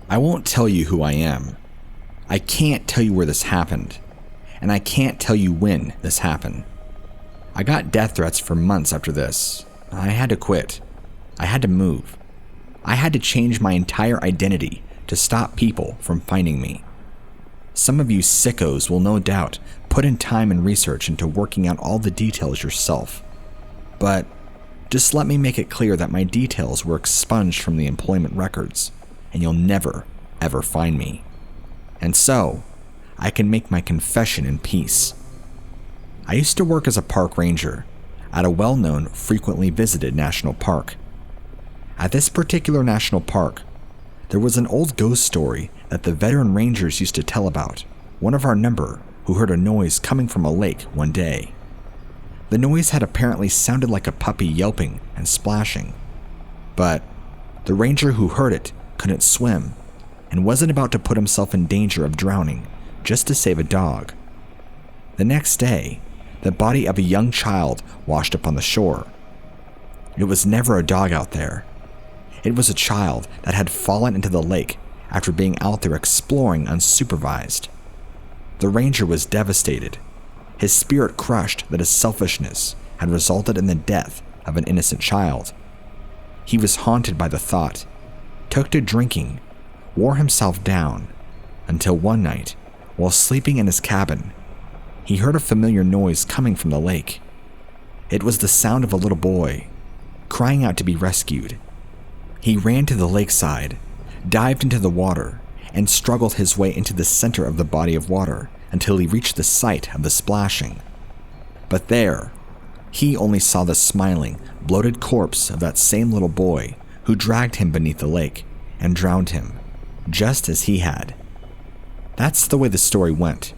I won't tell you who I am. I can't tell you where this happened, and I can't tell you when this happened. I got death threats for months after this. I had to quit. I had to move. I had to change my entire identity to stop people from finding me. Some of you sickos will no doubt put in time and research into working out all the details yourself. But just let me make it clear that my details were expunged from the employment records, and you'll never, ever find me. And so, I can make my confession in peace. I used to work as a park ranger at a well-known, frequently visited national park. At this particular national park, there was an old ghost story that the veteran rangers used to tell about one of our number who heard a noise coming from a lake one day. The noise had apparently sounded like a puppy yelping and splashing, but the ranger who heard it couldn't swim and wasn't about to put himself in danger of drowning just to save a dog. The next day, the body of a young child washed up on the shore. It was never a dog out there. It was a child that had fallen into the lake after being out there exploring unsupervised. The ranger was devastated, his spirit crushed that his selfishness had resulted in the death of an innocent child. He was haunted by the thought, took to drinking, wore himself down, until one night, while sleeping in his cabin, he heard a familiar noise coming from the lake. It was the sound of a little boy, crying out to be rescued. He ran to the lakeside, dived into the water, and struggled his way into the center of the body of water until he reached the site of the splashing. But there, he only saw the smiling, bloated corpse of that same little boy who dragged him beneath the lake and drowned him, just as he had. That's the way the story went,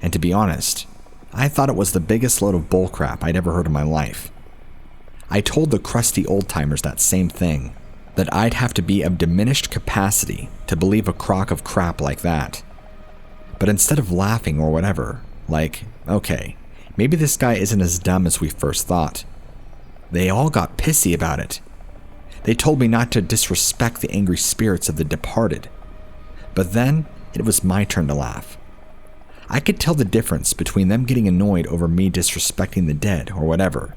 and to be honest, I thought it was the biggest load of bullcrap I'd ever heard in my life. I told the crusty old-timers that same thing, that I'd have to be of diminished capacity to believe a crock of crap like that. But instead of laughing or whatever, like, okay, maybe this guy isn't as dumb as we first thought, they all got pissy about it. They told me not to disrespect the angry spirits of the departed. But then, it was my turn to laugh. I could tell the difference between them getting annoyed over me disrespecting the dead or whatever,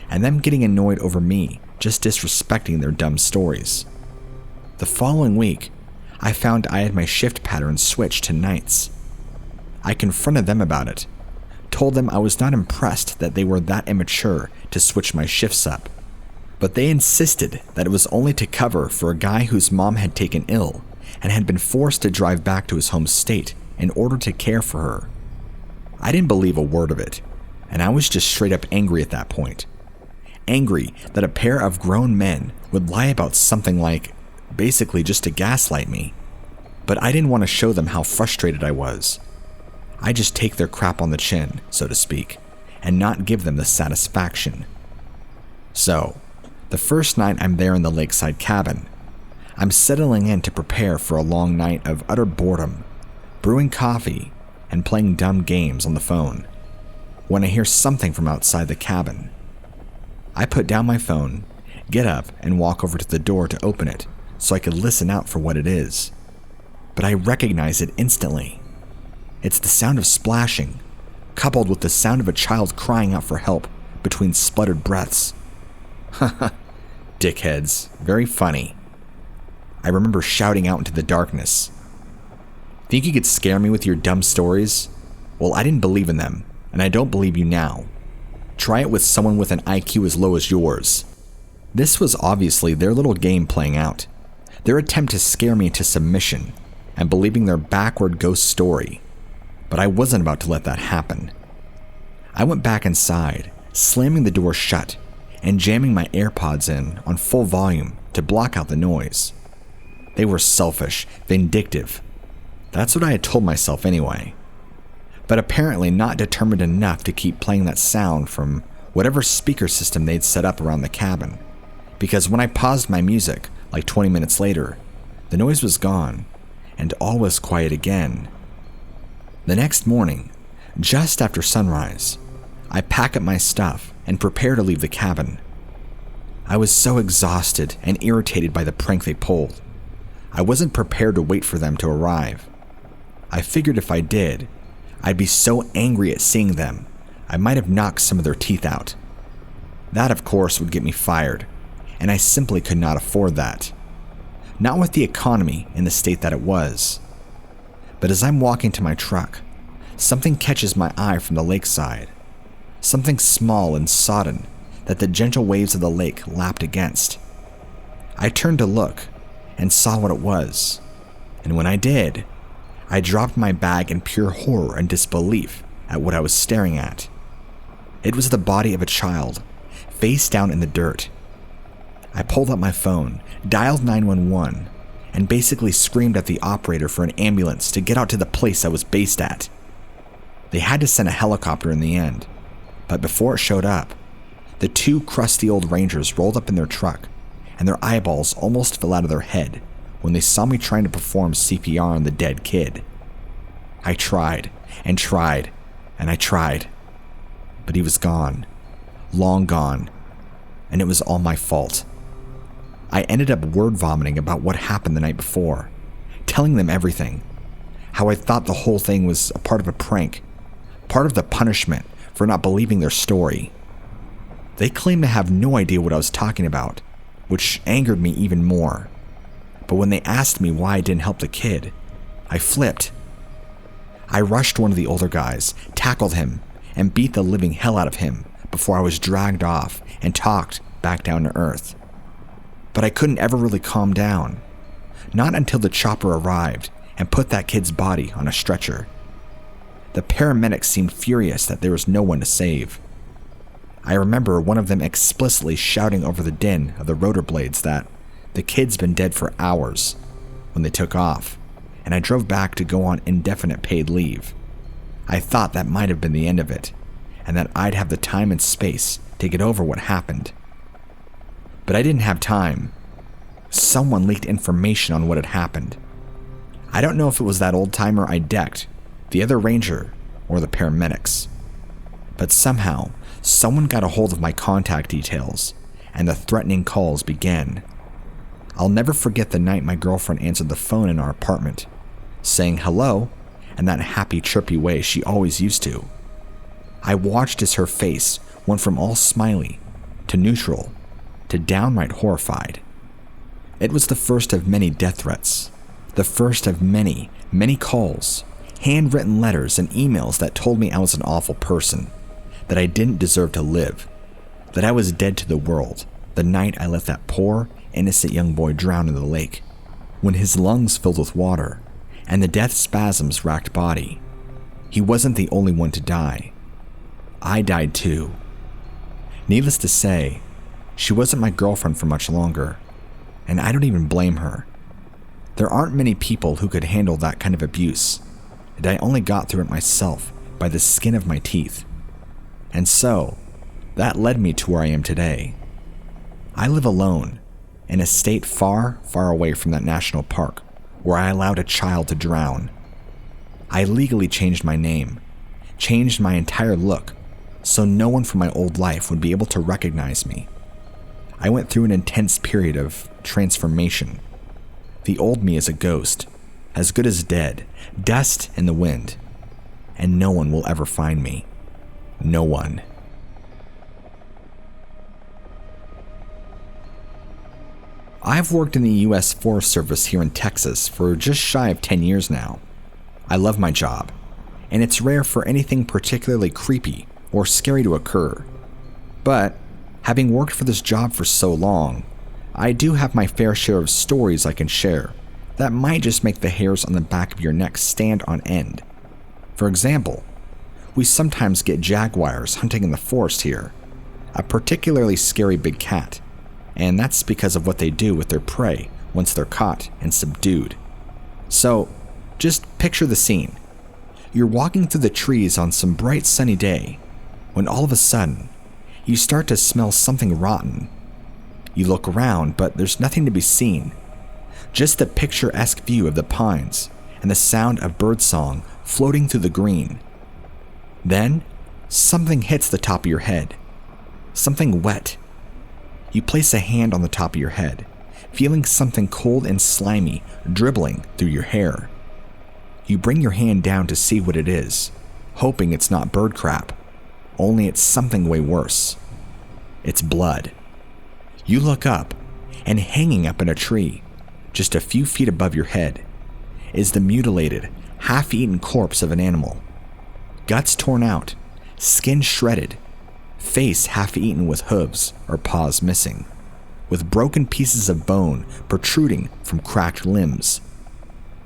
and them getting annoyed over me just disrespecting their dumb stories. The following week, I found I had my shift pattern switched to nights. I confronted them about it, told them I was not impressed that they were that immature to switch my shifts up, but they insisted that it was only to cover for a guy whose mom had taken ill and had been forced to drive back to his home state in order to care for her. I didn't believe a word of it, and I was just straight up angry at that point. Angry that a pair of grown men would lie about something like, basically just to gaslight me. But I didn't want to show them how frustrated I was. I just take their crap on the chin, so to speak, and not give them the satisfaction. So, the first night I'm there in the lakeside cabin, I'm settling in to prepare for a long night of utter boredom, brewing coffee, and playing dumb games on the phone, when I hear something from outside the cabin. I put down my phone, get up, and walk over to the door to open it so I could listen out for what it is. But I recognize it instantly. It's the sound of splashing, coupled with the sound of a child crying out for help between spluttered breaths. Haha, dickheads, very funny. I remember shouting out into the darkness. Think you could scare me with your dumb stories? Well, I didn't believe in them, and I don't believe you now. Try it with someone with an IQ as low as yours. This was obviously their little game playing out, their attempt to scare me into submission and believing their backward ghost story. But I wasn't about to let that happen. I went back inside, slamming the door shut and jamming my AirPods in on full volume to block out the noise. They were selfish, vindictive. That's what I had told myself anyway. But apparently not determined enough to keep playing that sound from whatever speaker system they'd set up around the cabin. Because when I paused my music, like 20 minutes later, the noise was gone, and all was quiet again. The next morning, just after sunrise, I pack up my stuff and prepare to leave the cabin. I was so exhausted and irritated by the prank they pulled. I wasn't prepared to wait for them to arrive. I figured if I did, I'd be so angry at seeing them, I might have knocked some of their teeth out. That, of course, would get me fired, and I simply could not afford that. Not with the economy in the state that it was. But as I'm walking to my truck, something catches my eye from the lakeside. Something small and sodden that the gentle waves of the lake lapped against. I turned to look and saw what it was, and when I did, I dropped my bag in pure horror and disbelief at what I was staring at. It was the body of a child, face down in the dirt. I pulled up my phone, dialed 911, and basically screamed at the operator for an ambulance to get out to the place I was based at. They had to send a helicopter in the end, but before it showed up, the two crusty old rangers rolled up in their truck, and their eyeballs almost fell out of their head when they saw me trying to perform CPR on the dead kid. I tried, and tried, and I tried, but he was gone, long gone, and it was all my fault. I ended up word vomiting about what happened the night before, telling them everything, how I thought the whole thing was a part of a prank, part of the punishment for not believing their story. They claimed to have no idea what I was talking about, which angered me even more. But when they asked me why I didn't help the kid, I flipped. I rushed one of the older guys, tackled him, and beat the living hell out of him before I was dragged off and talked back down to earth. But I couldn't ever really calm down, not until the chopper arrived and put that kid's body on a stretcher. The paramedics seemed furious that there was no one to save. I remember one of them explicitly shouting over the din of the rotor blades that the kid's been dead for hours when they took off, and I drove back to go on indefinite paid leave. I thought that might have been the end of it, and that I'd have the time and space to get over what happened. But I didn't have time. Someone leaked information on what had happened. I don't know if it was that old-timer I decked, the other ranger, or the paramedics. But somehow, someone got a hold of my contact details, and the threatening calls began. I'll never forget the night my girlfriend answered the phone in our apartment, saying hello in that happy, chirpy way she always used to. I watched as her face went from all smiley to neutral to downright horrified. It was the first of many death threats, the first of many, many calls, handwritten letters and emails that told me I was an awful person, that I didn't deserve to live, that I was dead to the world the night I let that poor, innocent young boy drown in the lake, when his lungs filled with water and the death spasms racked body. He wasn't the only one to die. I died too. Needless to say, she wasn't my girlfriend for much longer, and I don't even blame her. There aren't many people who could handle that kind of abuse, and I only got through it myself by the skin of my teeth. And so, that led me to where I am today. I live alone, in a state far, far away from that national park where I allowed a child to drown. I legally changed my name, changed my entire look, so no one from my old life would be able to recognize me. I went through an intense period of transformation. The old me is a ghost, as good as dead, dust in the wind, and no one will ever find me. No one. I've worked in the U.S. Forest Service here in Texas for just shy of 10 years now. I love my job, and it's rare for anything particularly creepy or scary to occur. But, having worked for this job for so long, I do have my fair share of stories I can share that might just make the hairs on the back of your neck stand on end. For example, we sometimes get jaguars hunting in the forest here, a particularly scary big cat, and that's because of what they do with their prey once they're caught and subdued. So, just picture the scene. You're walking through the trees on some bright sunny day, when all of a sudden, you start to smell something rotten. You look around, but there's nothing to be seen. Just a picturesque view of the pines and the sound of birdsong floating through the green. Then, something hits the top of your head. Something wet. You place a hand on the top of your head, feeling something cold and slimy dribbling through your hair. You bring your hand down to see what it is, hoping it's not bird crap, only it's something way worse. It's blood. You look up, and hanging up in a tree, just a few feet above your head, is the mutilated, half-eaten corpse of an animal. Guts torn out, skin shredded, face half-eaten with hooves or paws missing, with broken pieces of bone protruding from cracked limbs.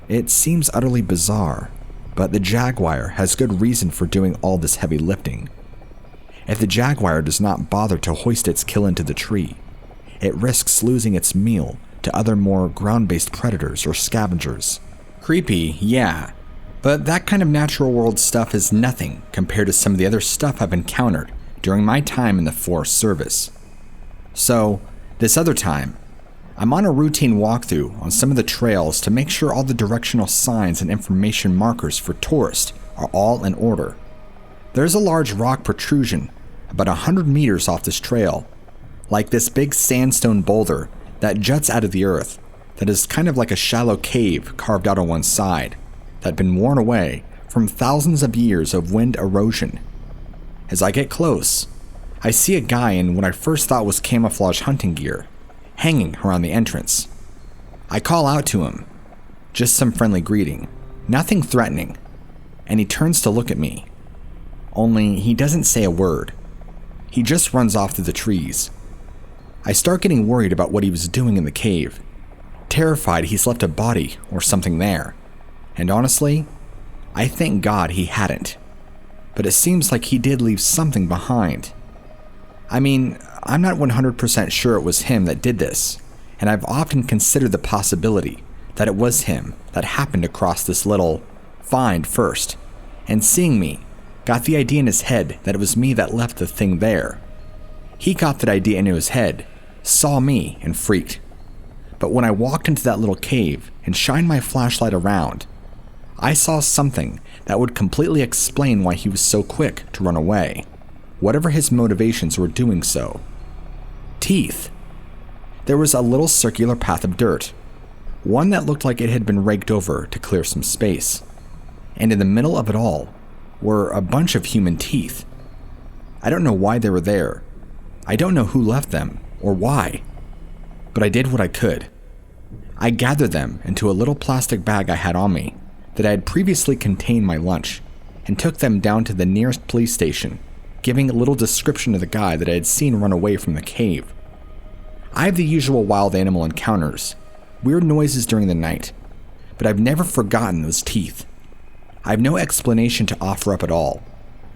It seems utterly bizarre, but the jaguar has good reason for doing all this heavy lifting. If the jaguar does not bother to hoist its kill into the tree, it risks losing its meal to other more ground-based predators or scavengers. Creepy, yeah, but that kind of natural world stuff is nothing compared to some of the other stuff I've encountered during my time in the Forest Service. So, this other time, I'm on a routine walkthrough on some of the trails to make sure all the directional signs and information markers for tourists are all in order. There's a large rock protrusion about 100 meters off this trail, like this big sandstone boulder that juts out of the earth, that is kind of like a shallow cave carved out on one side, that had been worn away from thousands of years of wind erosion. As I get close, I see a guy in what I first thought was camouflage hunting gear, hanging around the entrance. I call out to him, just some friendly greeting, nothing threatening, and he turns to look at me. Only he doesn't say a word. He just runs off through the trees. I start getting worried about what he was doing in the cave, terrified he's left a body or something there. And honestly, I thank God he hadn't. But it seems like he did leave something behind. I mean, I'm not 100% sure it was him that did this, and I've often considered the possibility that it was him that happened to cross this little find first, and seeing me, got the idea in his head that it was me that left the thing there. He got that idea into his head, saw me, and freaked. But when I walked into that little cave and shined my flashlight around, I saw something that would completely explain why he was so quick to run away, whatever his motivations were doing so. Teeth. There was a little circular path of dirt, one that looked like it had been raked over to clear some space, and in the middle of it all were a bunch of human teeth. I don't know why they were there. I don't know who left them or why, but I did what I could. I gathered them into a little plastic bag I had on me that I had previously contained my lunch, and took them down to the nearest police station, giving a little description of the guy that I had seen run away from the cave. I have the usual wild animal encounters, weird noises during the night, but I've never forgotten those teeth. I have no explanation to offer up at all,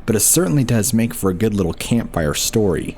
but it certainly does make for a good little campfire story.